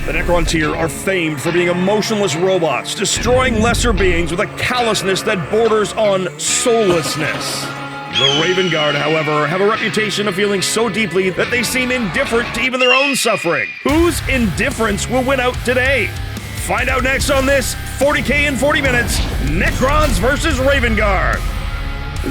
The Necrontyr are famed for being emotionless robots, destroying lesser beings with a callousness that borders on soullessness. The Raven Guard, however, have a reputation of feeling so deeply that they seem indifferent to even their own suffering. Whose indifference will win out today? Find out next on this 40K in 40 minutes, Necrons versus Raven Guard.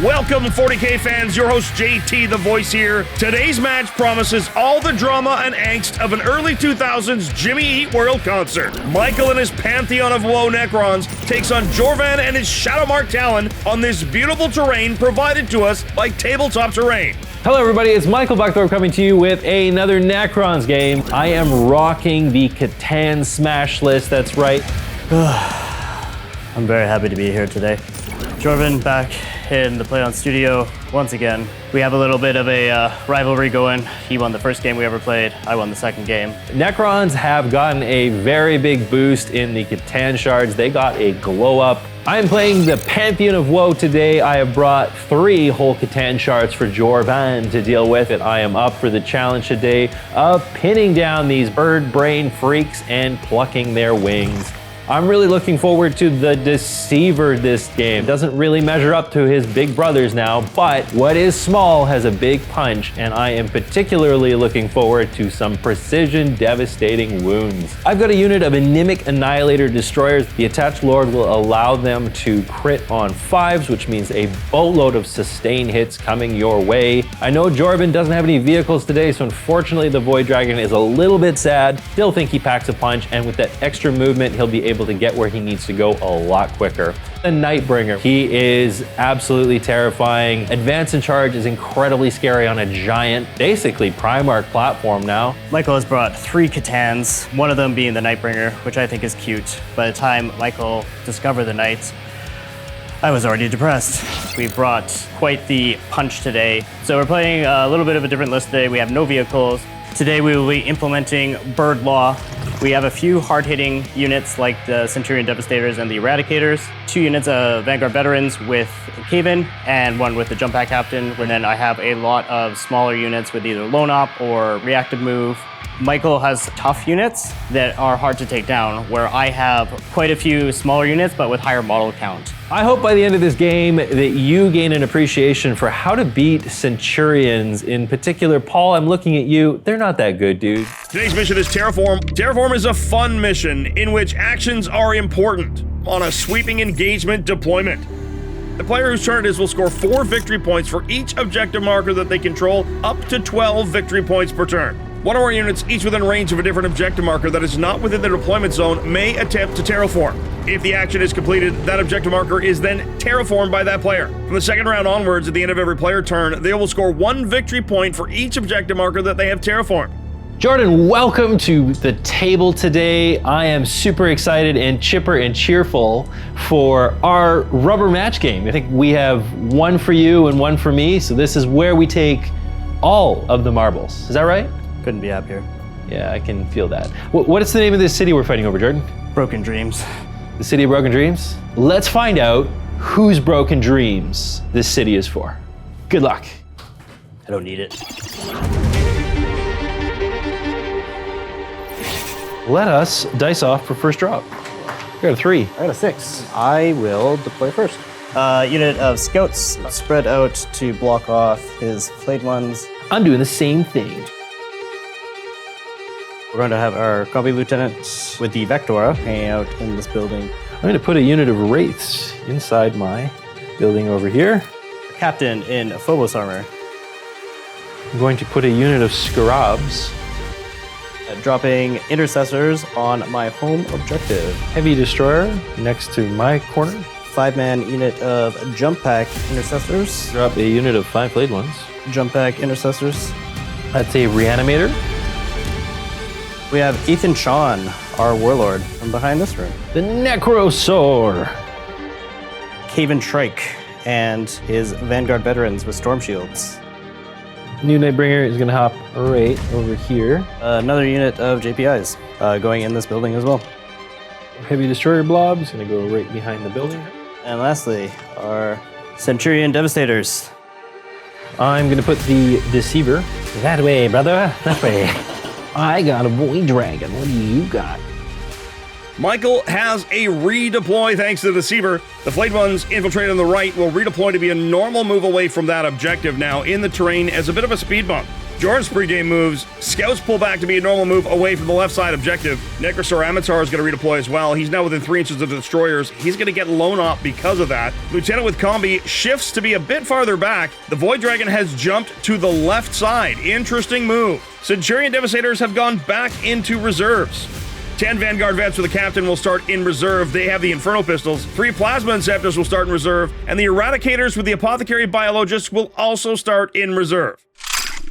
Welcome 40K fans, your host JT the Voice here. Today's match promises all the drama and angst of an early 2000s Jimmy Eat World concert. Michael and his Pantheon of Woe Necrons takes on Jorvan and his Shadowmark Talon on this beautiful terrain provided to us by Tabletop Terrain. Hello everybody, it's Michael Buckthorpe coming to you with another Necrons game. I am rocking the Catan Smash list, that's right. I'm very happy to be here today. Jorvan back in the Play On studio once again. We have a little bit of a rivalry going. He won the first game we ever played. I won the second game. Necrons have gotten a very big boost in the Catan shards. They got a glow up. I'm playing the Pantheon of Woe today. I have brought 3 whole Catan shards for Jorvan to deal with, and I am up for the challenge today of pinning down these bird brain freaks and plucking their wings. I'm really looking forward to the Deceiver this game. Doesn't really measure up to his big brothers now, but what is small has a big punch, and I am particularly looking forward to some precision devastating wounds. I've got a unit of Anemic Annihilator Destroyers. The attached Lord will allow them to crit on 5s, which means a boatload of sustain hits coming your way. I know Jorvan doesn't have any vehicles today, so unfortunately the Void Dragon is a little bit sad. Still think he packs a punch, and with that extra movement, he'll be able to get where he needs to go a lot quicker. The Nightbringer, he is absolutely terrifying. Advance and charge is incredibly scary on a giant, basically Primarch platform now. Michael has brought 3 Catans, one of them being the Nightbringer, which I think is cute. By the time Michael discovered the Knights, I was already depressed. We brought quite the punch today. So we're playing a little bit of a different list today. We have no vehicles. Today we will be implementing Bird Law. We have a few hard-hitting units like the Centurion Devastators and the Eradicators, 2 units of Vanguard Veterans with Caven, and 1 with the Jump Pack Captain, and then I have a lot of smaller units with either Lone Op or Reactive Move. Michael has tough units that are hard to take down, where I have quite a few smaller units, but with higher model count. I hope by the end of this game that you gain an appreciation for how to beat Centurions. In particular, Paul, I'm looking at you. They're not that good, dude. Today's mission is Terraform. Terraform is a fun mission in which actions are important on a sweeping engagement deployment. The player whose turn it is will score 4 victory points for each objective marker that they control, up to 12 victory points per turn. One of our units, each within range of a different objective marker that is not within the deployment zone, may attempt to terraform. If the action is completed, that objective marker is then terraformed by that player. From the second round onwards, at the end of every player turn, they will score 1 victory point for each objective marker that they have terraformed. Jordan, welcome to the table today. I am super excited and chipper and cheerful for our rubber match game. I think we have 1 for you and 1 for me, so this is where we take all of the marbles. Is that right? Couldn't be happier. Yeah, I can feel that. What is the name of this city we're fighting over, Jordan? Broken Dreams. The City of Broken Dreams? Let's find out whose broken dreams this city is for. Good luck. I don't need it. Let us dice off for first drop. I got a 3. I got a 6. I will deploy first. Unit of scouts spread out to block off his Flayed Ones. I'm doing the same thing. We're going to have our Combi Lieutenant with the Vectora hanging out in this building. I'm going to put a unit of Wraiths inside my building over here. Captain in Phobos armor. I'm going to put a unit of Scarabs. Dropping Intercessors on my home objective. Heavy Destroyer next to my corner. 5-man unit of Jump Pack Intercessors. Drop a unit of 5 Flayed Ones. Jump Pack Intercessors. That's a Reanimator. We have Aethon Shaan, our Warlord, from behind this room. The Nekrosor. Caven Shrike and his Vanguard Veterans with Storm Shields. New Nightbringer is going to hop right over here. Another unit of JPIs going in this building as well. Heavy Destroyer Blob is going to go right behind the building. And lastly, our Centurion Devastators. I'm going to put the Deceiver that way, brother, that way. I got a Void Dragon. What do you got? Michael has a redeploy thanks to the Deceiver. The Flayed Ones infiltrate on the right will redeploy to be a normal move away from that objective now in the terrain as a bit of a speed bump. Jorvan's pregame moves. Scouts pull back to be a normal move away from the left side objective. Nekrosor Ammentar is going to redeploy as well. He's now within 3 inches of the destroyers. He's going to get blown up because of that. Lieutenant with Combi shifts to be a bit farther back. The Void Dragon has jumped to the left side. Interesting move. Centurion Devastators have gone back into reserves. 10 Vanguard Vets for the Captain will start in reserve. They have the Inferno Pistols. 3 Plasma Inceptors will start in reserve. And the Eradicators with the Apothecary Biologis will also start in reserve.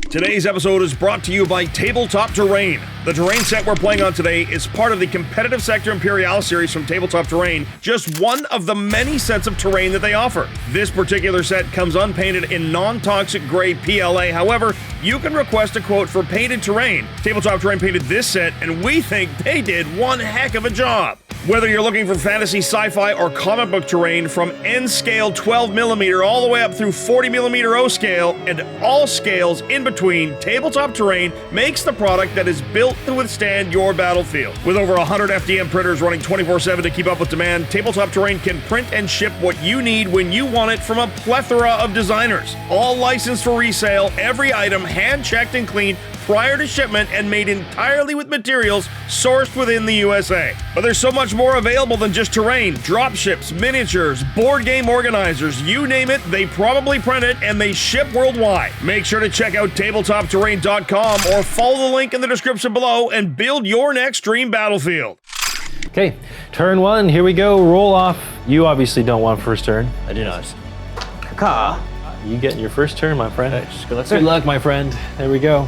Today's episode is brought to you by Tabletop Terrain. The terrain set we're playing on today is part of the Competitive Sector Imperialis series from Tabletop Terrain, just one of the many sets of terrain that they offer. This particular set comes unpainted in non-toxic gray PLA. However, you can request a quote for painted terrain. Tabletop Terrain painted this set, and we think they did one heck of a job. Whether you're looking for fantasy, sci-fi, or comic book terrain from N-scale 12mm all the way up through 40mm O-scale and all scales in between, Tabletop Terrain makes the product that is built to withstand your battlefield. With over 100 FDM printers running 24/7 to keep up with demand, Tabletop Terrain can print and ship what you need when you want it from a plethora of designers. All licensed for resale, every item hand-checked and cleaned prior to shipment and made entirely with materials sourced within the USA. But there's so much more available than just terrain. Dropships, miniatures, board game organizers, you name it, they probably print it and they ship worldwide. Make sure to check out tabletopterrain.com or follow the link in the description below and build your next dream battlefield. Okay, turn 1, here we go, roll off. You obviously don't want first turn. I do not. You get your first turn, my friend. Okay, just good luck, Good sir. luck, my friend. There we go.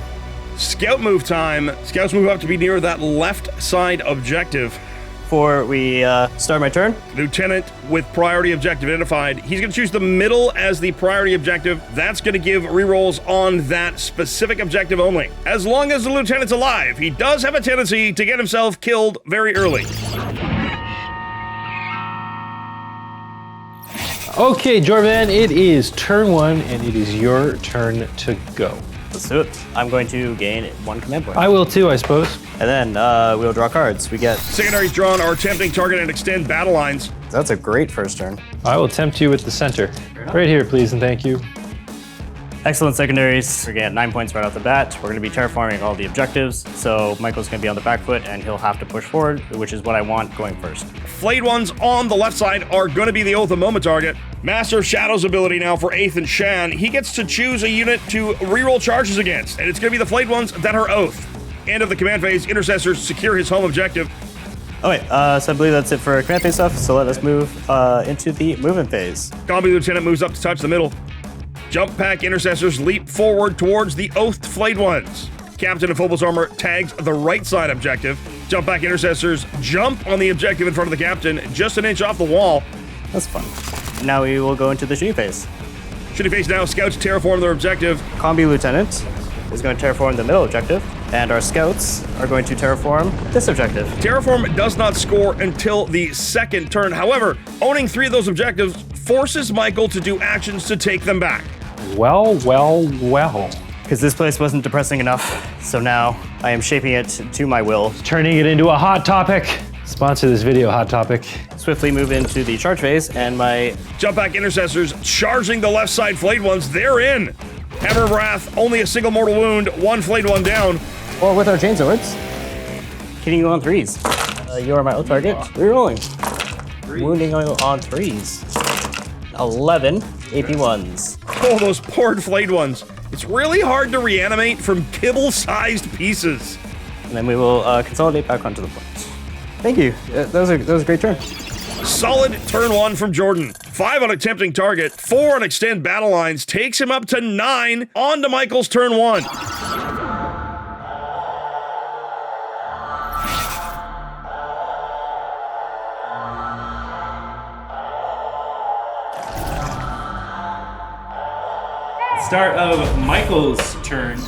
Scout move time. Scouts move up to be near that left side objective. Before we start my turn, Lieutenant with priority objective identified. He's going to choose the middle as the priority objective. That's going to give rerolls on that specific objective only. As long as the lieutenant's alive, he does have a tendency to get himself killed very early. Okay, Jorvan, it is turn 1 and it is your turn to go. let's do it. I'm going to gain 1 command point. I will too, I suppose. And then we'll draw cards. We get... Secondaries drawn are tempting target and extend battle lines. That's a great first turn. I will tempt you with the center. Right here, please, and thank you. Excellent secondaries. We're getting 9 points right off the bat. We're going to be terraforming all the objectives. So Michael's going to be on the back foot and he'll have to push forward, which is what I want going first. Flayed Ones on the left side are going to be the Oath of Moment target. Master of Shadows ability now for Aethon Shaan. He gets to choose a unit to reroll charges against, and it's going to be the Flayed Ones that are Oath. End of the command phase, Intercessors secure his home objective. Okay, so I believe that's it for command phase stuff. So let us move into the movement phase. Combi Lieutenant moves up to touch the middle. Jump pack Intercessors leap forward towards the Oathed Flayed Ones. Captain of Phobos Armour tags the right side objective. Jump pack Intercessors jump on the objective in front of the Captain, just an inch off the wall. That's fun. Now we will go into the shooting phase. Shooting phase now, Scouts terraform their objective. Combi Lieutenant is going to terraform the middle objective, and our Scouts are going to terraform this objective. Terraform does not score until the second turn. However, owning 3 of those objectives forces Michael to do actions to take them back. Well, well, well. Because this place wasn't depressing enough, so now I am shaping it to my will. Turning it into a hot topic. Sponsor this video, Hot Topic. Swiftly move into the charge phase, and my... Jump back Intercessors charging the left side Flayed Ones. They're in. Hammer of Wrath, only a single mortal wound, 1 Flayed One down. Or with our chainswords, hitting you on 3s. You are my oath target. Rerolling. Wounding on 3s. 11 AP1s. Oh, those poor Flayed Ones. It's really hard to reanimate from kibble-sized pieces. And then we will consolidate back onto the point. Thank you. That was a great turn. Solid turn 1 from Jordan. 5 on a tempting target, 4 on extend battle lines, takes him up to 9. On to Michael's turn 1. Start of Michael's turn.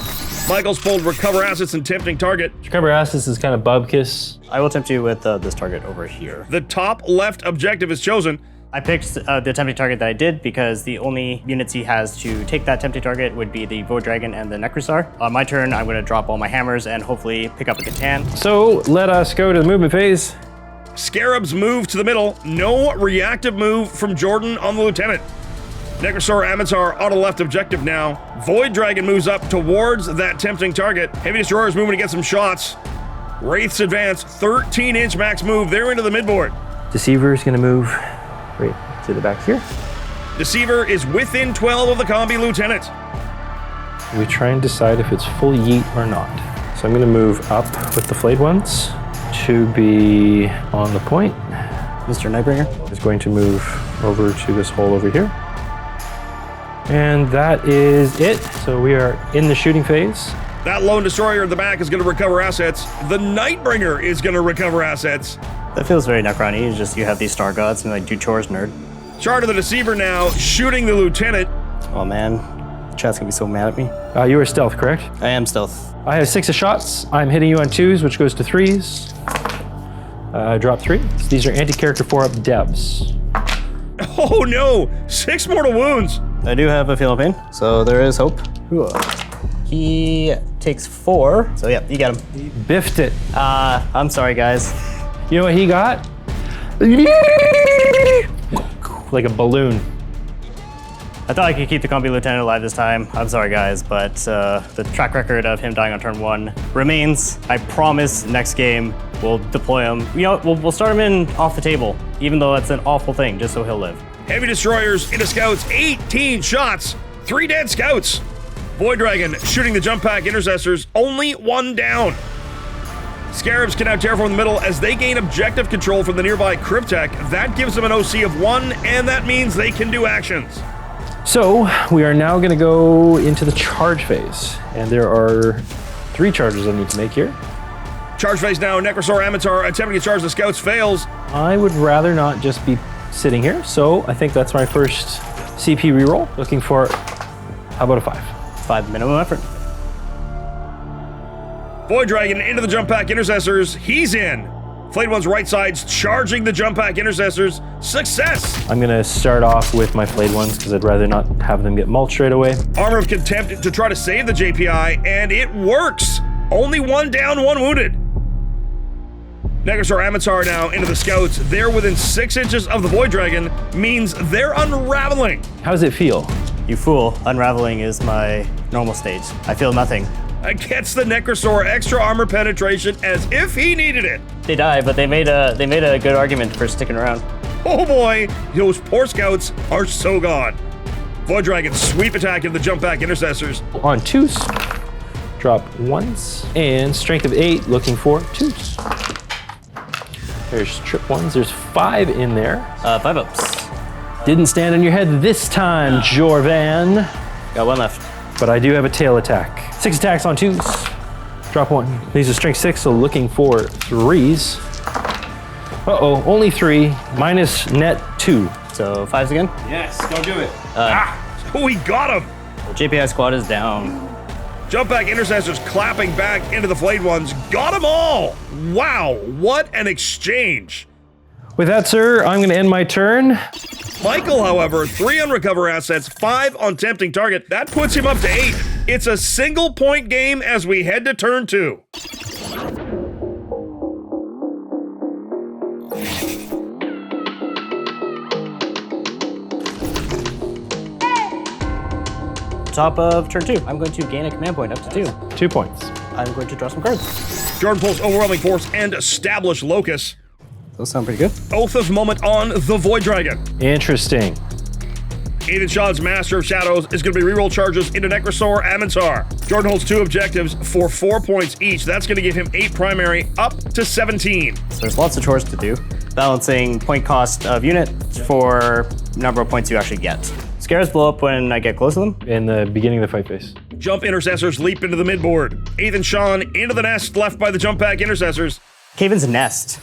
Michael's pulled recover assets and tempting target. Recover assets is kind of bubkiss. I will tempt you with this target over here. The top left objective is chosen. I picked the tempting target that I did because the only units he has to take that tempting target would be the Void Dragon and the Nekrosor. On my turn, I'm going to drop all my hammers and hopefully pick up a Catan. So let us go to the movement phase. Scarabs move to the middle. No reactive move from Jordan on the Lieutenant. Nekrosor Ammentar on a left objective now. Void Dragon moves up towards that tempting target. Heavy Destroyer's moving to get some shots. Wraiths advance, 13-inch max move. They're into the midboard. Deceiver is going to move right to the back here. Deceiver is within 12 of the combi Lieutenant. We try and decide if it's full yeet or not. So I'm going to move up with the Flayed Ones to be on the point. Mr. Nightbringer Is going to move over to this hole over here. And that is it. So we are in the shooting phase. That lone destroyer in the back is going to recover assets. The Nightbringer is going to recover assets. That feels very Necron-y. It's just you have these star gods and like do chores, nerd. Charge of the Deceiver now, shooting the Lieutenant. Oh man, the chat's gonna be so mad at me. You are stealth, correct? I am stealth. I have 6 of shots. I'm hitting you on 2s, which goes to 3s. Drop 3. So these are anti-character 4-up devs. Oh no, 6 mortal wounds. I do have a feel of pain, so there is hope. He takes 4, so yeah, you got him. Biffed it. I'm sorry, guys. You know what he got? Like a balloon. I thought I could keep the combi lieutenant alive this time. I'm sorry, guys, but the track record of him dying on turn 1 remains. I promise next game we'll deploy him. You know, we'll start him in off the table, even though that's an awful thing, just so he'll live. Heavy Destroyers into Scouts, 18 shots, 3 dead Scouts. Void Dragon shooting the jump pack Intercessors, only 1 down. Scarabs can now terraform the middle as they gain objective control from the nearby Cryptek. That gives them an OC of 1, and that means they can do actions. So we are now going to go into the charge phase, and there are 3 charges I need to make here. Charge phase now, Nekrosor Ammentar attempting to charge the Scouts fails. I would rather not just be sitting here, so I think that's my first CP reroll. Looking for, how about a 5? 5 minimum effort. Void Dragon into the jump pack Intercessors, he's in. Flayed Ones right side's charging the jump pack Intercessors, success! I'm going to start off with my Flayed Ones because I'd rather not have them get mulched right away. Armour of Contempt to try to save the JPI, and it works! Only 1 down, 1 wounded. Nekrosor Ammentar now into the Scouts. They're within 6 inches of the Void Dragon, means they're unraveling. How does it feel? You fool, unraveling is my normal state. I feel nothing. Gets the Nekrosor extra armor penetration as if he needed it. They die, but they made a good argument for sticking around. Oh boy, those poor Scouts are so gone. Void Dragon sweep attack of the jump back Intercessors. On 2s, drop 1s, and strength of 8, looking for 2s. There's trip 1s, there's 5 in there. 5 ups. Didn't stand on your head this time, Jorvan. Got 1 left. But I do have a tail attack. 6 attacks on 2s. Drop 1. These are strength 6, so looking for 3s. Uh-oh, only 3, minus net 2. So 5s again. Yes, go do it. We got him! The JPI squad is down. Jump back Intercessors clapping back into the Flayed Ones. Got them all! Wow, what an exchange. With that, sir, I'm going to end my turn. Michael, however, 3 on recover assets, 5 on tempting target. That puts him up to 8. It's a single point game as we head to turn 2. Top of turn 2, I'm going to gain a command point up to 2. 2 points. I'm going to draw some cards. Jordan pulls Overwhelming Force and establish Lokhust. Those sound pretty good. Oath of Moment on the Void Dragon. Interesting. Aethon Shaan's Master of Shadows is going to be reroll charges into Nekrosor Ammentar. Jordan holds 2 objectives for 4 points each. That's going to give him 8 primary, up to 17. So there's lots of chores to do. Balancing point cost of unit for number of points you actually get. Scares blow up when I get close to them. In the beginning of the fight phase. Jump Intercessors leap into the midboard. Aethon Shaan into the nest left by the jump pack Intercessors. Caven's nest.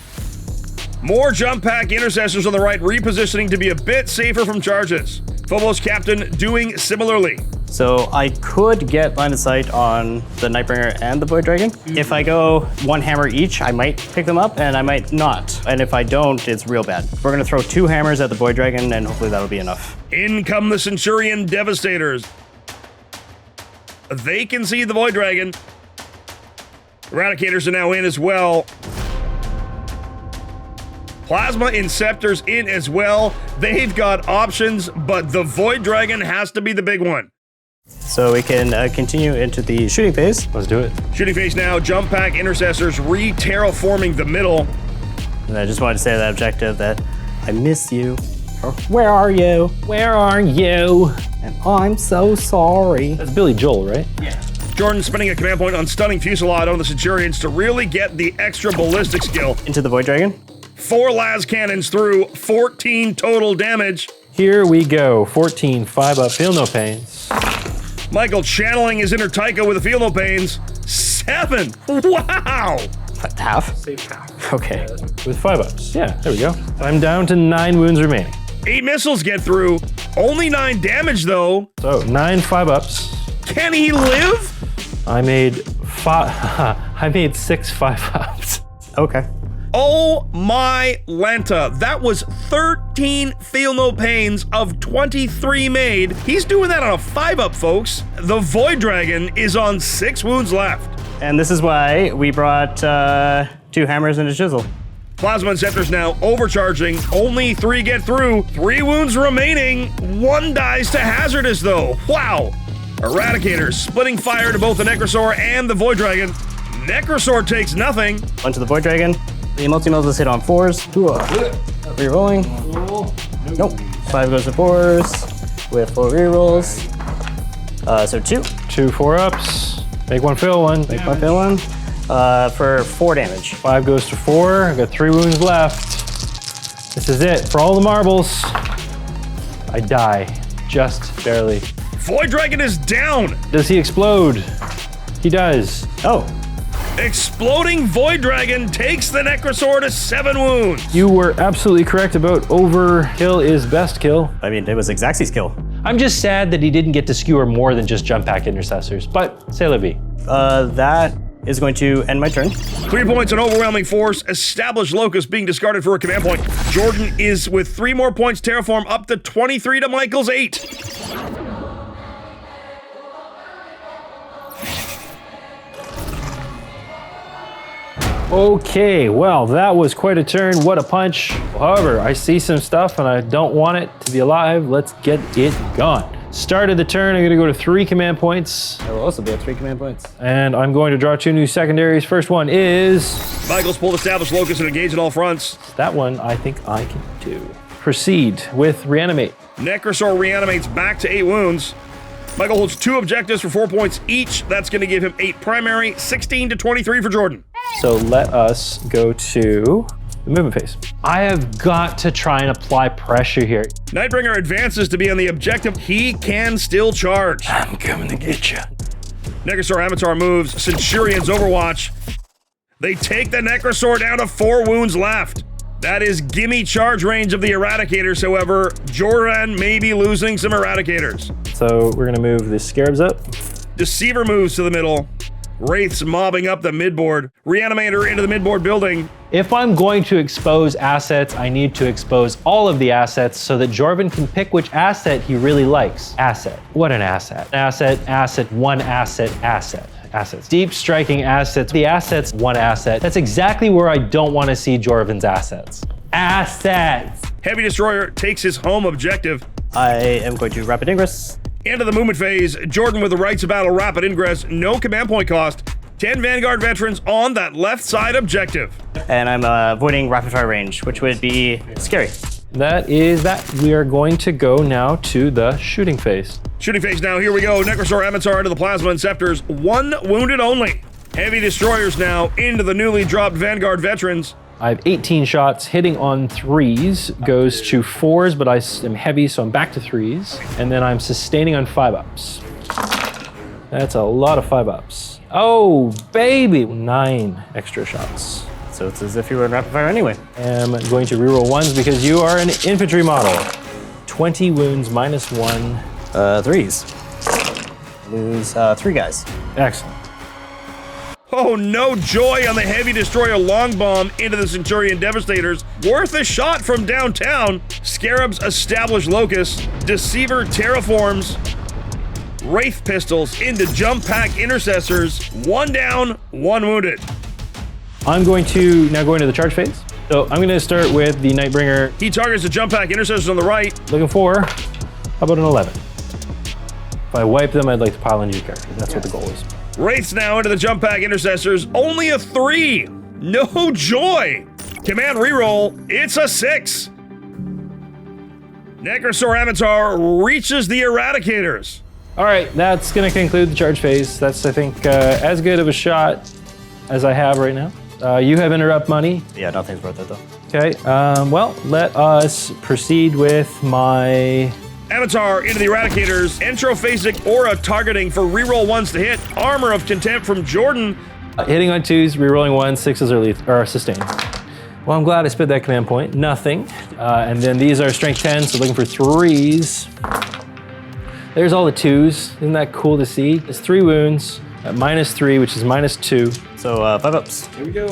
More jump pack Intercessors on the right, repositioning to be a bit safer from charges. Phobos Captain doing similarly. So I could get line of sight on the Nightbringer and the Void Dragon. If I go one hammer each, I might pick them up and I might not. And if I don't, it's real bad. We're gonna throw 2 hammers at the Void Dragon and hopefully that'll be enough. In come the Centurion Devastators. They can see the Void Dragon. Eradicators are now in as well. Plasma Inceptors in as well. They've got options, but the Void Dragon has to be the big one. So we can continue into the shooting phase. Let's do it. Shooting phase now, jump pack intercessors re-terraforming the middle. And I just wanted to say that objective that I miss you. Or, where are you? Where are you? And I'm so sorry. That's Billy Joel, right? Yeah. Jordan spending a command point on stunning Fusillade on the Centurions to really get the extra ballistic skill. Into the Void Dragon. 4 las cannons through, 14 total damage. Here we go. 14, 5-up, feel no pains. Michael channeling his inner Taika with the Feel No Pains. 7! Wow! Half? Save half. Okay. With 5-ups. Yeah, there we go. I'm down to 9 wounds remaining. 8 missiles get through. Only 9 damage, though. So 9 5-ups. Can he live? I made 6 5-ups. Okay. Oh my Lanta. That was 13 Feel No Pains of 23 made. He's doing that on a 5-up, folks. The Void Dragon is on 6 wounds left. And this is why we brought 2 hammers and a chisel. Plasma Inceptors now overcharging. Only 3 get through. 3 wounds remaining. 1 dies to hazardous, though. Wow. Eradicators splitting fire to both the Nekrosor and the Void Dragon. Nekrosor takes nothing. Onto the Void Dragon. The multi-mills is hit on 4s. Rerolling. Nope. 5 goes to 4s with 4 rerolls. So 2. 2 4-ups. Make 1 fail 1. Make 1 fail 1. For 4 damage. 5 goes to 4. I've got 3 wounds left. This is it for all the marbles. I die. Just barely. Void Dragon is down. Does he explode? He does. Oh. Exploding Void Dragon takes the Nekrosor to 7 wounds. You were absolutely correct about overkill is best kill. I mean, it was Xaxie's kill. I'm just sad that he didn't get to skewer more than just jump pack intercessors, but c'est la vie. That is going to end my turn. 3 points on overwhelming force. Established Lokhust being discarded for a command point. Jordan is with 3 more points terraform up to 23 to Michael's 8. Okay, well, that was quite a turn. What a punch. However, I see some stuff and I don't want it to be alive. Let's get it gone. Start of the turn, I'm gonna go to 3 command points. I will also be at 3 command points. And I'm going to draw 2 new secondaries. First one is... Michael's pulled Established Lokhust and engage at all fronts. that one I think I can do. Proceed with Reanimate. Nekrosor reanimates back to 8 wounds. Michael holds 2 objectives for 4 points each. That's going to give him 8 primary, 16 to 23 for Jordan. So let us go to the movement phase. I have got to try and apply pressure here. Nightbringer advances to be on the objective. He can still charge. I'm coming to get you. Nekrosor Ammentar moves. Centurions Overwatch. They take the Nekrosor down to 4 wounds left. That is gimme charge range of the Eradicators, however. Jorvan may be losing some Eradicators. So we're gonna move the Scarabs up. Deceiver moves to the middle. Wraiths mobbing up the midboard. Reanimator into the midboard building. If I'm going to expose assets, I need to expose all of the assets so that Jorvan can pick which asset he really likes. Asset. What an asset. Asset, asset, one asset, asset. Assets. Deep striking assets. The assets, one asset. That's exactly where I don't want to see Jorvan's assets. Assets! Heavy Destroyer takes his home objective. I am going to Rapid Ingress. Into the movement phase, Jordan with the Rights of Battle Rapid Ingress, no command point cost. 10 Vanguard veterans on that left side objective. And I'm avoiding rapid fire range, which would be scary. That is that. We are going to go now to the shooting phase. Shooting phase now, here we go. Nekrosor Ammentar into the Plasma Inceptors, 1 wounded only. Heavy Destroyers now into the newly dropped Vanguard veterans. I have 18 shots, hitting on 3s, goes to 4s, but I am heavy, so I'm back to 3s. And then I'm sustaining on 5-ups. That's a lot of 5-ups. Oh, baby! 9 extra shots. So it's as if you were in rapid fire anyway. I'm going to reroll 1s because you are an infantry model. 20 wounds minus 1. 3s. Lose 3 guys. Excellent. Oh, no joy on the Heavy Destroyer long bomb into the Centurion Devastators. Worth a shot from downtown. Scarabs establish Lokhust. Deceiver terraforms. Wraith pistols into jump pack intercessors. 1 down, 1 wounded. I'm going to now go into the charge phase. So I'm going to start with the Nightbringer. He targets the jump pack intercessors on the right. Looking for, how about an 11? If I wipe them, I'd like to pile into your character. That's what the goal is. Wraiths now into the jump pack intercessors. Only a 3. No joy. Command reroll. It's a 6. Nekrosor Ammentar reaches the Eradicators. All right, that's going to conclude the charge phase. That's, I think, as good of a shot as I have right now. You have interrupt money. Yeah, nothing's worth it though. Okay, well, let us proceed with my... Ammentar into the Eradicators. Entrophasic aura targeting for reroll 1s to hit. Armor of Contempt from Jordan. Hitting on 2s, rerolling 1s, 6s are sustained. Well, I'm glad I spent that command point. Nothing. And then these are strength 10, so looking for 3s. There's all the 2s. Isn't that cool to see? It's 3 wounds at -3, which is -2. So 5 ups. Here we go.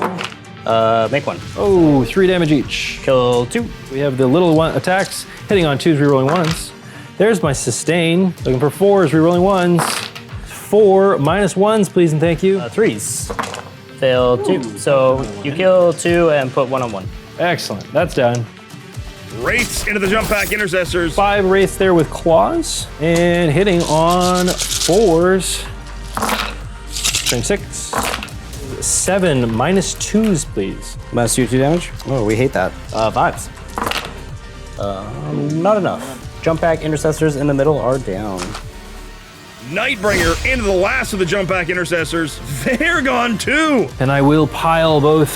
Make 1. Oh, 3 damage each. Kill 2. We have the little one attacks, hitting on 2s, rerolling 1s. There's my sustain. Looking for 4s, rerolling 1s. 4 -1s, please and thank you. 3s. Fail 2. So you kill 2 and put 1 on 1. Excellent. That's done. Wraiths into the jump pack intercessors. 5 wraiths there with claws and hitting on 4s. Strength 6. 7 -2s, please. -2 damage. Oh, we hate that. 5s. Not enough. Jump pack intercessors in the middle are down. Nightbringer into the last of the jump pack intercessors. They're gone too. And I will pile both,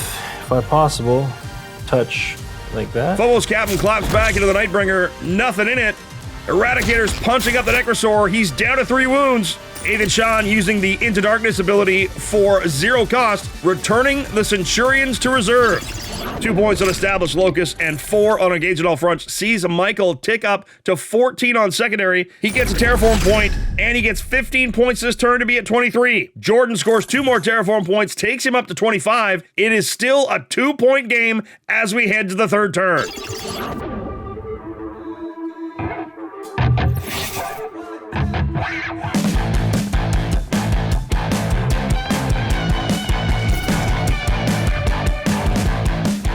if possible, touch like that. Phobos Captain claps back into the Nightbringer. Nothing in it. Eradicator's punching up the Nekrosor. He's down to 3 wounds. Aethon Shaan using the Into Darkness ability for 0 cost, returning the Centurions to reserve. 2 points on established Lokhust and 4 on engage at all fronts. Sees Michael tick up to 14 on secondary. He gets a terraform point, and he gets 15 points this turn to be at 23. Jordan scores 2 more terraform points, takes him up to 25. It is still a 2-point game as we head to the 3rd turn.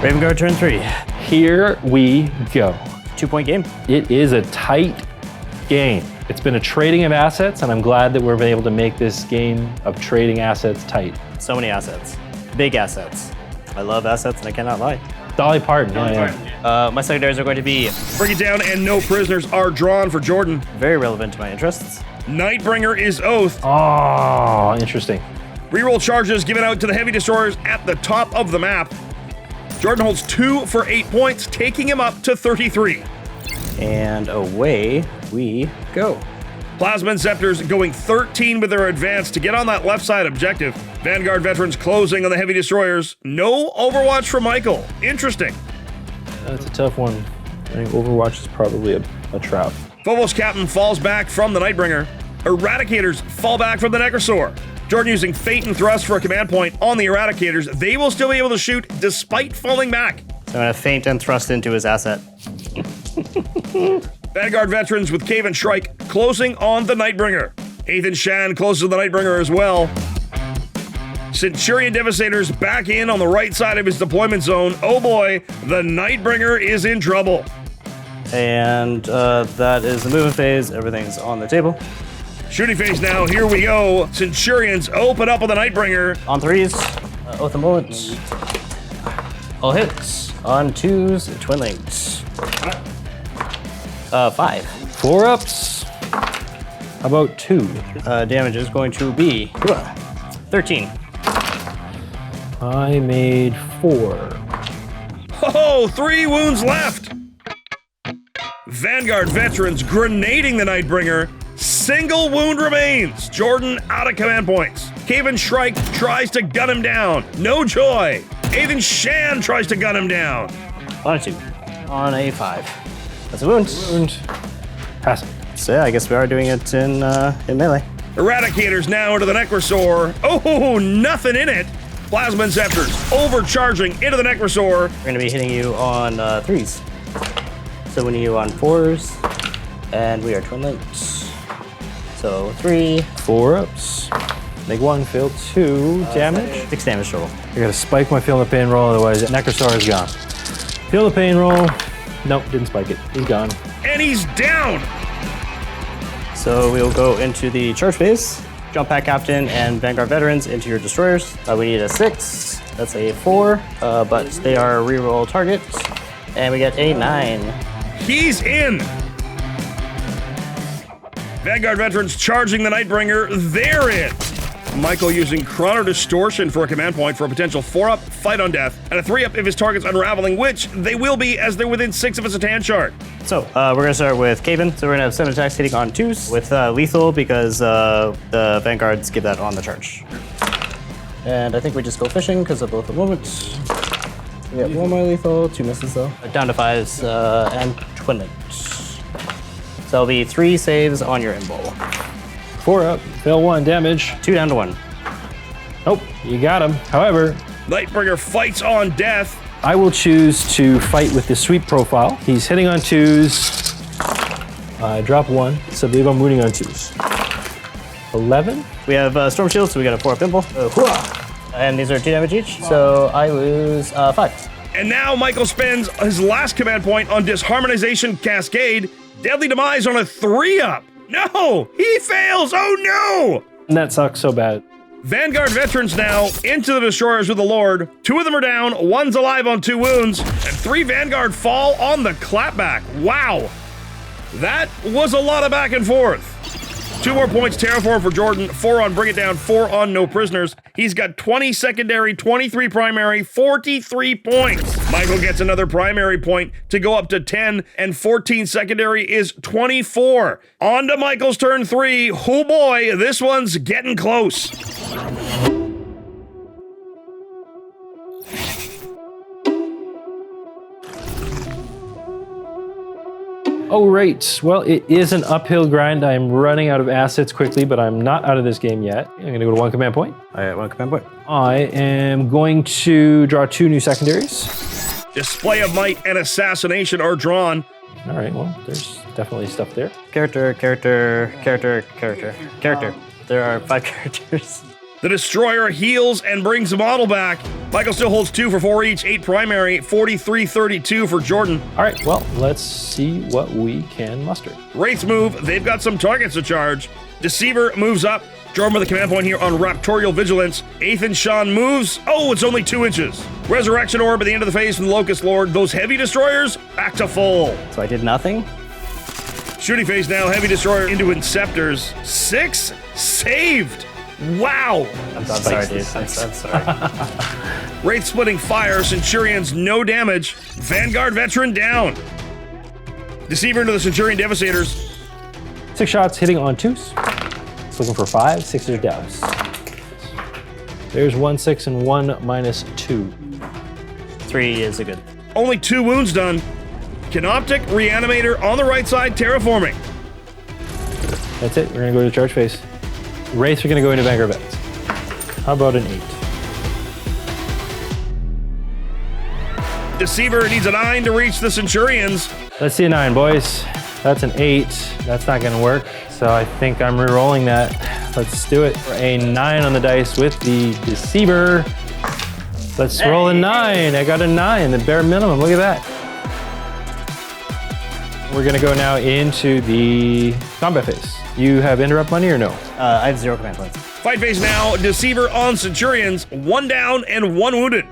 Raven Guard turn 3. Here we go. 2-point game. It is a tight game. It's been a trading of assets, and I'm glad that we've been able to make this game of trading assets tight. So many assets. Big assets. I love assets and I cannot lie. Dolly Parton. Yeah. My secondaries are going to be Bring it down, and no prisoners are drawn for Jordan. very relevant to my interests. Nightbringer is Oath. Oh, interesting. Reroll charges given out to the Heavy Destroyers at the top of the map. Jordan holds 2 for 8 points, taking him up to 33. And away we go. Plasma Inceptors going 13 with their advance to get on that left side objective. Vanguard Veterans closing on the Heavy Destroyers. No Overwatch for Michael. Interesting. That's a tough one. I think Overwatch is probably a trap. Phobos Captain falls back from the Nightbringer. Eradicators fall back from the Nekrosor. Jordan using Fate and Thrust for a command point on the Eradicators. They will still be able to shoot despite falling back. So I'm going to feint and thrust into his asset. Vanguard Veterans with Cave and Shrike closing on the Nightbringer. Aethon Shaan closes the Nightbringer as well. Centurion Devastators back in on the right side of his deployment zone. Oh boy, the Nightbringer is in trouble. And that is the movement phase. Everything's on the table. Shooting phase now, here we go. Centurions open up on the Nightbringer. On 3s, Oath of Moments. All hits. On 2s, Twin Links. 5. 4 ups. How about 2? Damage is going to be 13. I made 4. Oh, 3 wounds left. Vanguard Veterans grenading the Nightbringer. Single wound remains. Jordan out of command points. Cave and Shrike tries to gun him down. No joy. Aethon Shaan tries to gun him down. On a 2. On a 5. That's a wound. Wound. Pass it. So yeah, I guess we are doing it in melee. Eradicators now into the Nekrosor. Oh, nothing in it. Plasma Inceptors overcharging into the Nekrosor. We're gonna be hitting you on 3s. So winning you on 4s, and we are twin linked. So 3. 4 ups. Make 1, fail 2 damage. 6 damage total. I gotta spike my Feel the Pain roll, otherwise Necrosor is gone. Feel the Pain roll. Nope, didn't spike it. He's gone. And he's down. So we'll go into the charge phase. Jump Pack Captain and Vanguard Veterans into your destroyers. We need a 6. That's a 4, but they are reroll target. And we get a 9. He's in. Vanguard Veterans charging the Nightbringer. They're in. Michael using Chrono Distortion for a command point for a potential 4-up fight on death, and a 3-up if his target's unraveling, which they will be as they're within 6 of his Aethon Shaan. So we're gonna start with Caven. So we're gonna have 7 attacks hitting on 2s with lethal because the Vanguards give that on the charge. And I think we just go fishing because of both the moments. We got 1 more lethal, 2 misses though. Down to 5s and twin linked. So it'll be 3 saves on your Imbol. 4 up, fail 1 damage. 2 down to 1. Nope, you got him. However, Nightbringer fights on death. I will choose to fight with the sweep profile. He's hitting on 2s. I drop 1, so I believe I'm wounding on 2s. 11. We have Storm Shield, so we got a 4-up Imbol. And these are 2 damage each, so I lose 5. And now Michael spends his last command point on Disharmonization Cascade. Deadly Demise on a 3-up. No, he fails. Oh no. And that sucks so bad. Vanguard Veterans now into the destroyers with the Lord. 2 of them are down, 1's alive on 2 wounds, and 3 Vanguard fall on the clapback. Wow. That was a lot of back and forth. 2 more points Terraform for Jordan, 4 on Bring It Down, 4 on No Prisoners. He's got 20 secondary, 23 primary, 43 points. Michael gets another primary point to go up to 10, and 14 secondary is 24. On to Michael's turn 3. Oh boy, this one's getting close. Oh, right. Well, it is an uphill grind. I'm running out of assets quickly, but I'm not out of this game yet. I'm going to go to 1 command point. I got 1 command point. I am going to draw 2 new secondaries. Display of Might and Assassination are drawn. All right, well, there's definitely stuff there. Character. There are 5 characters. The Destroyer heals and brings a model back. Michael still holds 2 for 4 each, 8 primary, 43-32 for Jordan. All right, well, let's see what we can muster. Wraiths move, they've got some targets to charge. Deceiver moves up. Jorvan with a command point here on Raptorial Vigilance. Aethon Shaan moves. Oh, it's only 2 inches. Resurrection Orb at the end of the phase from the Lokhust Lord. Those heavy destroyers, back to full. So I did nothing. Shooting phase now, heavy destroyer into Inceptors. 6 saved. Wow. I'm sorry, dude. I'm sorry. Wraith splitting fire, Centurions no damage. Vanguard Veteran down. Deceiver into the Centurion Devastators. 6 shots hitting on 2s. It's looking for 5, 6 are devs. There's 1 6 and 1 -2. 3 is a good. Only 2 wounds done. Canoptek Reanimator on the right side, terraforming. That's it, we're gonna go to charge phase. Wraiths are gonna go into Vanguard Vets. How about an 8? Deceiver needs a 9 to reach the Centurions. Let's see a 9, boys. That's an 8. That's not gonna work. So I think I'm re-rolling that. Let's do it. A 9 on the dice with the Deceiver. Let's roll a 9. I got a 9, the bare minimum. Look at that. We're gonna go now into the combat phase. You have interrupt money or no? I have 0 command points. Fight phase now, Deceiver on Centurions. 1 down and 1 wounded.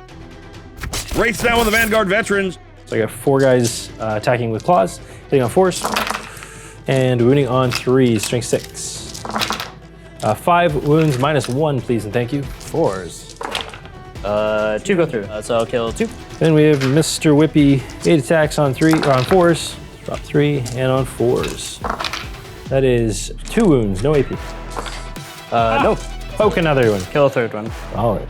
Wraiths down with the Vanguard Veterans. So I got 4 guys attacking with claws, hitting on 4s, and wounding on 3s, strength 6. 5 wounds -1, please and thank you. 4s. 2 go through, so I'll kill 2. Then we have Mr. Whippy, 8 attacks on 4s, drop 3, and on 4s. That is 2 wounds, no AP. No. Poke another one. Kill a 3rd one. Solid.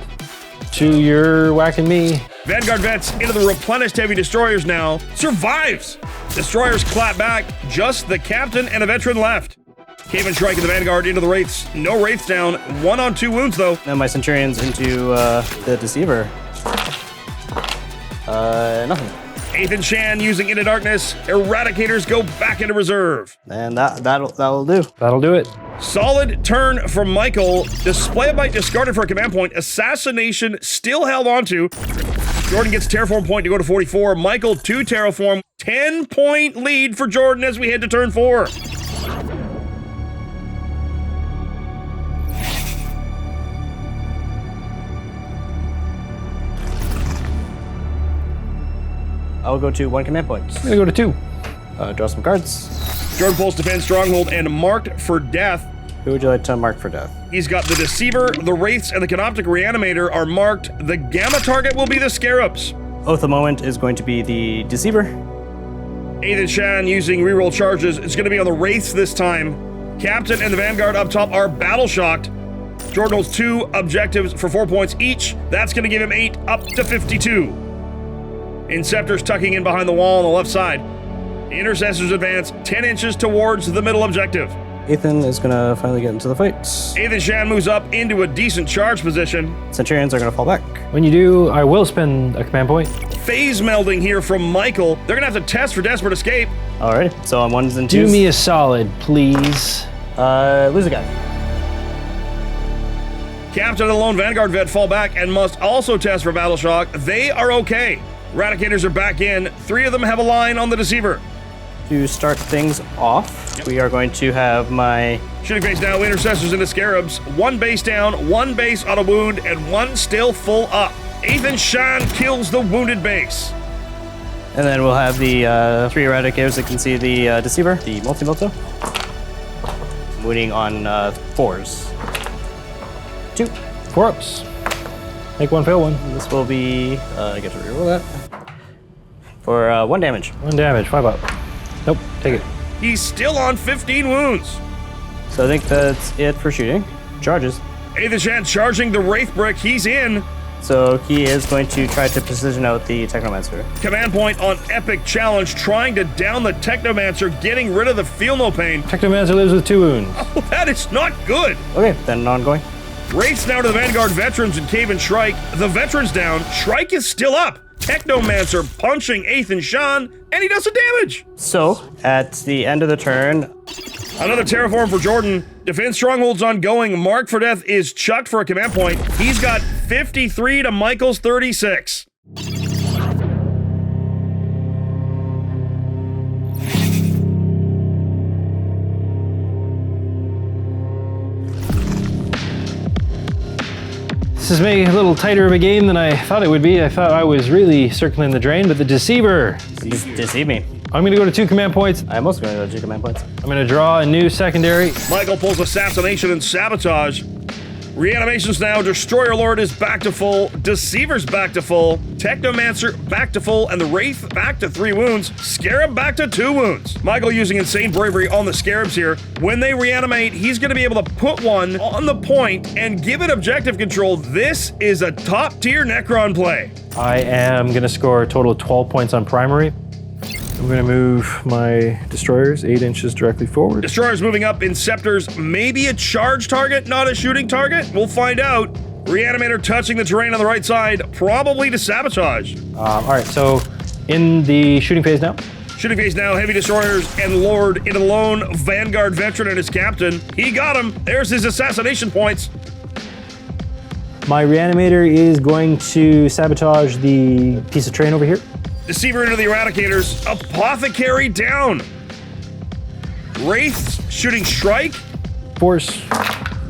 2, you're whacking me. Vanguard Vets into the replenished heavy destroyers now. Survives. Destroyers clap back. Just the captain and a veteran left. Cave and Strike in the Vanguard into the Wraiths. No Wraiths down. 1 on 2 wounds, though. And my Centurions into the Deceiver. Nothing. Aethon Shaan using Into Darkness. Eradicators go back into reserve. And that'll do. That'll do it. Solid turn from Michael. Display a Bite discarded for a command point. Assassination still held onto. Jordan gets Terraform point to go to 44. Michael 2 Terraform. 10-point lead for Jordan as we head to turn 4. I'll go to 1 command point. I'm gonna go to 2. Draw some cards. Jordan pulls Defend Stronghold and Marked for Death. Who would you like to mark for death? He's got the Deceiver, the Wraiths, and the Canoptek Reanimator are marked. The Gamma target will be the Scarabs. Oath of Moment is going to be the Deceiver. Aethon Shaan using reroll charges. It's going to be on the Wraiths this time. Captain and the Vanguard up top are battle shocked. Jordan holds 2 objectives for 4 points each. That's going to give him 8 up to 52. Inceptors tucking in behind the wall on the left side. Intercessors advance 10 inches towards the middle objective. Aethon is going to finally get into the fight. Aethon Shaan moves up into a decent charge position. Centurions are going to fall back. When you do, I will spend a command point. Phase melding here from Michael. They're going to have to test for Desperate Escape. Alright, so on 1s and 2s. Do me a solid, please. Lose a guy. Captain and the lone Vanguard vet fall back and must also test for Battle Shock. They are okay. Eradicators are back in. 3 of them have a line on the Deceiver. To start things off, we are going to have my... Shooting phase now, Intercessors into Scarabs. 1 base down, 1 base on a wound, and 1 still full up. Aethon Shaan kills the wounded base. And then we'll have the 3 Eradicators that can see the Deceiver, the Multi-Multo. Wounding on 4s. 2. 4 ups. Make 1, fail 1. And this will be... I get to reroll that. For 1 damage. 1 damage, 5 up. Nope, take it. He's still on 15 wounds. So I think that's it for shooting. Charges. Aethon Shaan charging the Wraith Brick. He's in. So he is going to try to precision out the Technomancer. Command point on Epic Challenge, trying to down the Technomancer, getting rid of the Feel No Pain. Technomancer lives with 2 wounds. Oh, that is not good. Okay, then ongoing. Wraiths now to the Vanguard Veterans and Cave and Shrike. The Veterans down. Shrike is still up. Technomancer punching Aethon Shaan, and he does some damage. So, at the end of the turn... Another Terraform for Jordan. Defense Strongholds ongoing. Mark for Death is chucked for a command point. He's got 53 to Michael's 36. This is making it a little tighter of a game than I thought it would be. I thought I was really circling the drain, but the Deceiver. Deceive me. I'm gonna go to 2 command points. I'm also going to go to 2 command points. I'm gonna draw a new secondary. Michael pulls Assassination and Sabotage. Reanimations now. Destroyer Lord is back to full. Deceiver's back to full. Technomancer back to full. And the Wraith back to 3 wounds. Scarab back to 2 wounds. Michael using Insane Bravery on the Scarabs here. When they reanimate, he's going to be able to put one on the point and give it objective control. This is a top-tier Necron play. I am gonna score a total of 12 points on primary. I'm gonna move my destroyers 8 inches directly forward. Destroyers moving up. Inceptors, maybe a charge target, not a shooting target. We'll find out. Reanimator touching the terrain on the right side, probably to sabotage. All right, so in the shooting phase now. Shooting phase now, heavy destroyers and Lord into the lone Vanguard veteran and his captain. He got him. There's his assassination points. My reanimator is going to sabotage the piece of terrain over here. Deceiver into the Eradicators. Apothecary down. Wraiths shooting Strike. Force,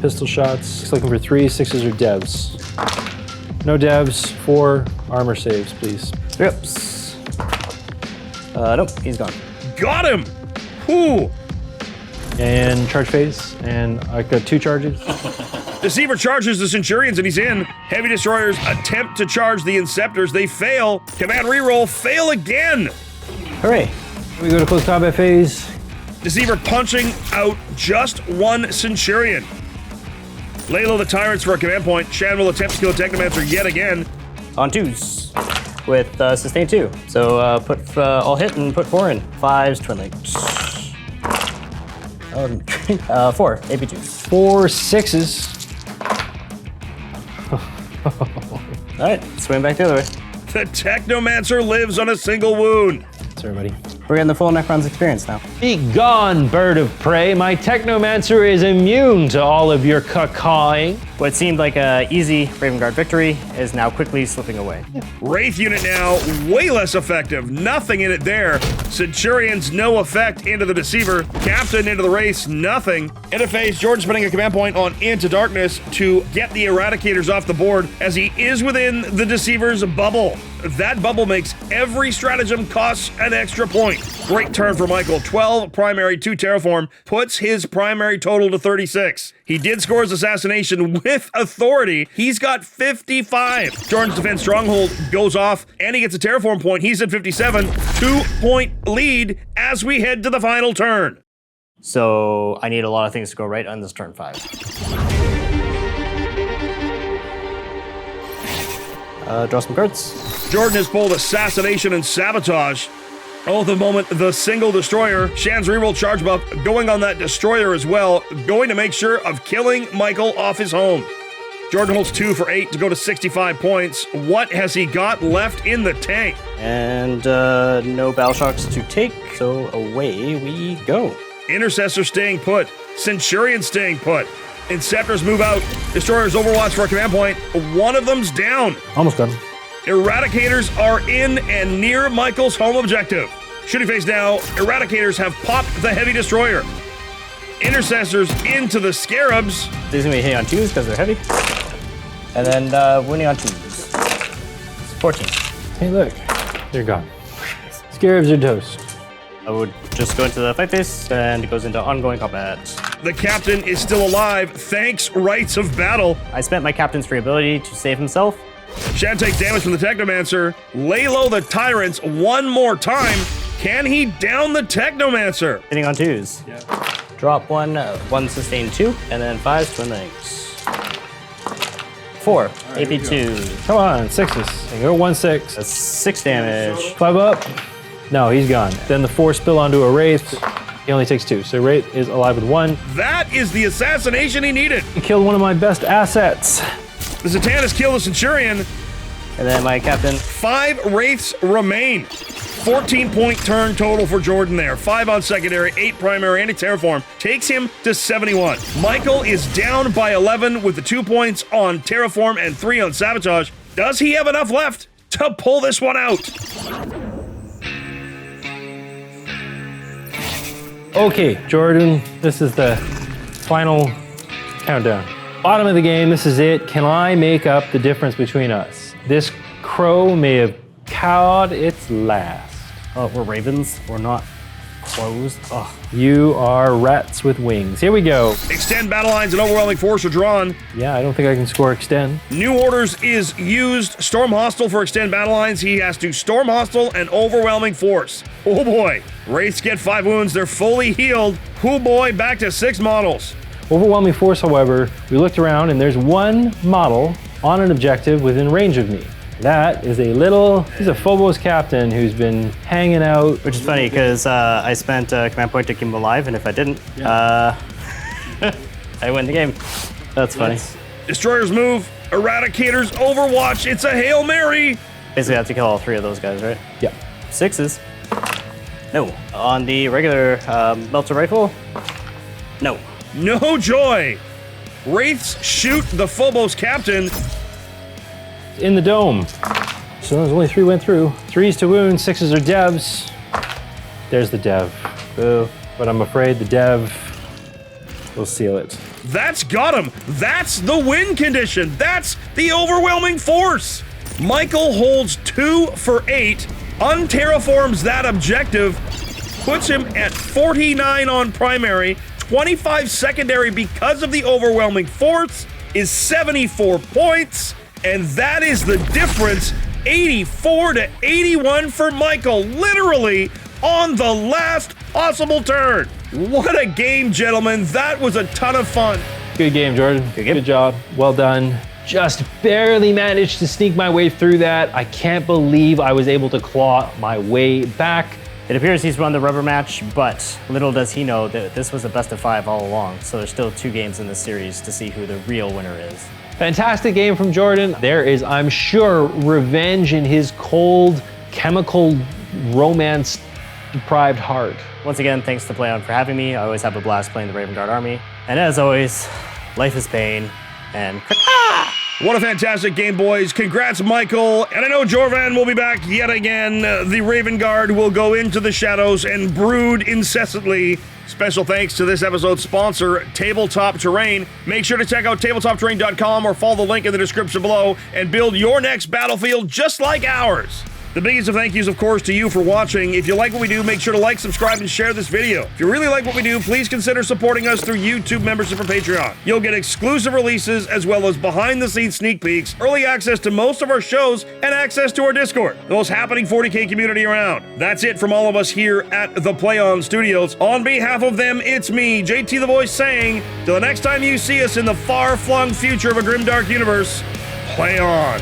pistol shots. Looking for 3 6s or devs. No devs. 4 armor saves, please. 3 ups. Nope, he's gone. Got him. Whew. And charge phase, and I got 2 charges. Deceiver charges the Centurions and he's in. Heavy destroyers attempt to charge the Inceptors. They fail. Command reroll, fail again. Hooray. We go to close combat phase. Deceiver punching out just 1 Centurion. Lay low the Tyrants for a command point. Shaan will attempt to kill a Technomancer yet again. On 2s. With sustain 2. So put all hit and put 4 in. 5s, twin links. 4 AP2s. 4 6s. All right, swing back the other way. The Technomancer lives on a single wound. Sorry, buddy. We're getting the full Necrons experience now. Be gone, bird of prey. My Technomancer is immune to all of your cawing. What seemed like a easy Raven Guard victory is now quickly slipping away. Wraith unit now, way less effective. Nothing in it there. Centurions, no effect into the Deceiver. Captain into the Wraiths, nothing. Interface, Jordan spending a command point on Into Darkness to get the Eradicators off the board as he is within the Deceiver's bubble. That bubble makes every stratagem cost an extra point. Great turn for Michael. 12 primary, 2 terraform, puts his primary total to 36. He did score his assassination with authority. He's got 55. Jordan's defense stronghold goes off and he gets a terraform point. He's at 57. 2-point lead as we head to the final turn. So I need a lot of things to go right on this turn 5. Draw some cards. Jordan has pulled Assassination and Sabotage. Oh, the moment the single destroyer, Shan's reroll charge buff going on that destroyer as well, going to make sure of killing Michael off his home. Jordan holds 2 for 8 to go to 65 points. What has he got left in the tank? And no battle shocks to take, so away we go. Intercessor staying put. Centurion staying put. Inceptors move out. Destroyers overwatch for a command point. One of them's down. Almost done. Eradicators are in and near Michael's home objective. Shooting phase now. Eradicators have popped the heavy destroyer. Intercessors into the Scarabs. These are going to be hitting on 2s because they're heavy. And then winning on 2s. 14. Hey, look. They're gone. Scarabs are toast. I would just go into the fight phase and it goes into ongoing combat. The captain is still alive. Thanks, Rites of Battle. I spent my captain's free ability to save himself. Shad takes damage from the Technomancer. Lay low the Tyrants one more time. Can he down the Technomancer? Hitting on 2s. Yeah. Drop 1, 1 sustain 2, and then 5 twin legs. 4, AP 2. Come on, 6s. And go 1 6. That's 6 damage. 5 up. No, he's gone. Then the 4 spill onto a Wraith. He only takes 2, so Wraith is alive with 1. That is the assassination he needed. He killed one of my best assets. The Zatannas kill the Centurion. And then my captain. 5 Wraiths remain. 14-point turn total for Jordan there. 5 on secondary, 8 primary, and a terraform. Takes him to 71. Michael is down by 11 with the 2 points on terraform and 3 on sabotage. Does he have enough left to pull this one out? Okay, Jordan, this is the final countdown. Bottom of the game, this is it. Can I make up the difference between us? This crow may have cawed its last. Oh, we're ravens. We're not crows. Oh. You are rats with wings. Here we go. Extend battle lines and overwhelming force are drawn. Yeah, I don't think I can score extend. New orders is used. Storm hostile for extend battle lines. He has to storm hostile and overwhelming force. Oh boy. Wraiths get 5 wounds. They're fully healed. Oh boy, back to 6 models. Overwhelming force, however, we looked around and there's one model on an objective within range of me. That is he's a Phobos captain who's been hanging out. Which is funny because I spent a command point to keep him alive, and if I didn't, I win the game. That's funny. Destroyers move. Eradicators overwatch. It's a Hail Mary. Basically, I have to kill all 3 of those guys, right? Yeah. 6s. No. On the regular melter rifle, no. No joy. Wraiths shoot the Phobos captain. In the dome. So there's only 3 went through. 3s to wound, 6s are devs. There's the dev. Boo. But I'm afraid the dev will seal it. That's got him. That's the win condition. That's the overwhelming force. Michael holds 2 for 8, unterraforms that objective, puts him at 49 on primary, 25 secondary because of the overwhelming force, is 74 points, and that is the difference, 84 to 81 for Michael, literally on the last possible turn. What a game, gentlemen. That was a ton of fun. Good game, Jordan. Good job. Well done. Just barely managed to sneak my way through that. I can't believe I was able to claw my way back. It appears he's won the rubber match, but little does he know that this was a best of 5 all along, so there's still 2 games in this series to see who the real winner is. Fantastic game from Jordan. There is, I'm sure, revenge in his cold, chemical, romance-deprived heart. Once again, thanks to PlayOn for having me. I always have a blast playing the Raven Guard army. And as always, life is pain, and What a fantastic game, boys. Congrats, Michael. And I know Jorvan will be back yet again. The Raven Guard will go into the shadows and brood incessantly. Special thanks to this episode's sponsor, Tabletop Terrain. Make sure to check out tabletopterrain.com or follow the link in the description below and build your next battlefield just like ours. The biggest of thank yous, of course, to you for watching. If you like what we do, make sure to like, subscribe, and share this video. If you really like what we do, please consider supporting us through YouTube membership or Patreon. You'll get exclusive releases as well as behind-the-scenes sneak peeks, early access to most of our shows, and access to our Discord, the most happening 40K community around. That's it from all of us here at the PlayOn Studios. On behalf of them, it's me, JT the Voice, saying, till the next time you see us in the far-flung future of a grimdark universe, play on.